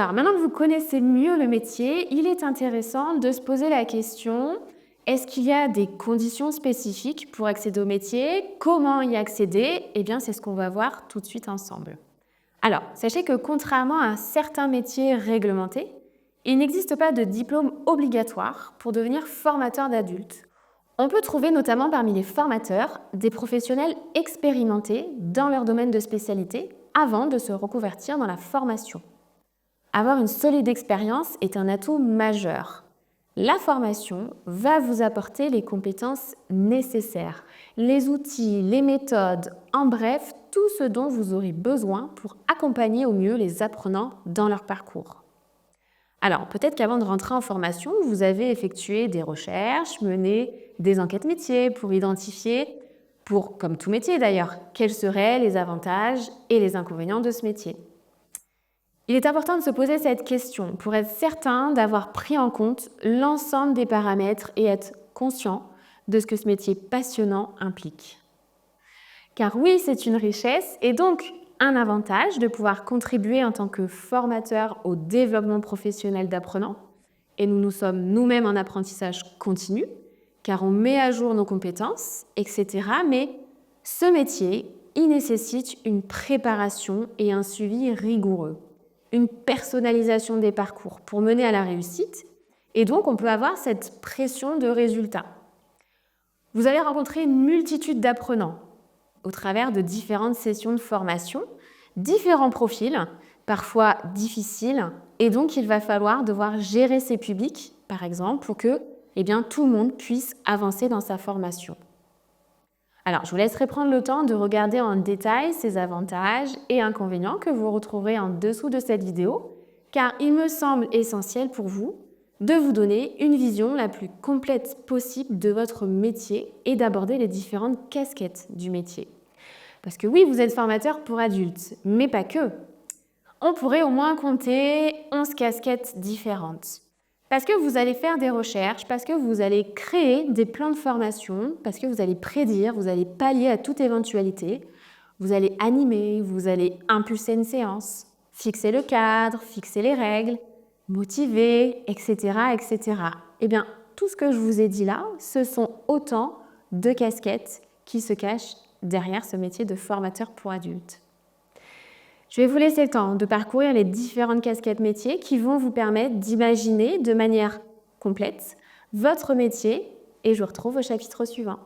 Alors, maintenant que vous connaissez mieux le métier, il est intéressant de se poser la question, est-ce qu'il y a des conditions spécifiques pour accéder au métier? Comment y accéder? Eh bien, c'est ce qu'on va voir tout de suite ensemble. Alors, sachez que contrairement à certains métiers réglementés, il n'existe pas de diplôme obligatoire pour devenir formateur d'adultes. On peut trouver notamment parmi les formateurs des professionnels expérimentés dans leur domaine de spécialité avant de se reconvertir dans la formation. Avoir une solide expérience est un atout majeur. La formation va vous apporter les compétences nécessaires, les outils, les méthodes, en bref, tout ce dont vous aurez besoin pour accompagner au mieux les apprenants dans leur parcours. Alors, peut-être qu'avant de rentrer en formation, vous avez effectué des recherches, mené des enquêtes métiers pour identifier, comme tout métier d'ailleurs, quels seraient les avantages et les inconvénients de ce métier. Il est important de se poser cette question pour être certain d'avoir pris en compte l'ensemble des paramètres et être conscient de ce que ce métier passionnant implique. Car oui, c'est une richesse et donc un avantage de pouvoir contribuer en tant que formateur au développement professionnel d'apprenants. Et nous sommes nous-mêmes en apprentissage continu, car on met à jour nos compétences, etc. Mais ce métier, il nécessite une préparation et un suivi rigoureux, une personnalisation des parcours pour mener à la réussite. Et donc, on peut avoir cette pression de résultat. Vous allez rencontrer une multitude d'apprenants au travers de différentes sessions de formation, différents profils, parfois difficiles, et donc il va falloir devoir gérer ces publics, par exemple, pour que tout le monde puisse avancer dans sa formation. Alors, je vous laisserai prendre le temps de regarder en détail ces avantages et inconvénients que vous retrouverez en dessous de cette vidéo, car il me semble essentiel pour vous de vous donner une vision la plus complète possible de votre métier et d'aborder les différentes casquettes du métier. Parce que oui, vous êtes formateur pour adultes, mais pas que. On pourrait au moins compter 11 casquettes différentes. Parce que vous allez faire des recherches, parce que vous allez créer des plans de formation, parce que vous allez prédire, vous allez pallier à toute éventualité, vous allez animer, vous allez impulser une séance, fixer le cadre, fixer les règles, motiver, etc., etc. Eh bien, tout ce que je vous ai dit là, ce sont autant de casquettes qui se cachent derrière ce métier de formateur pour adultes. Je vais vous laisser le temps de parcourir les différentes casquettes métiers qui vont vous permettre d'imaginer de manière complète votre métier et je vous retrouve au chapitre suivant.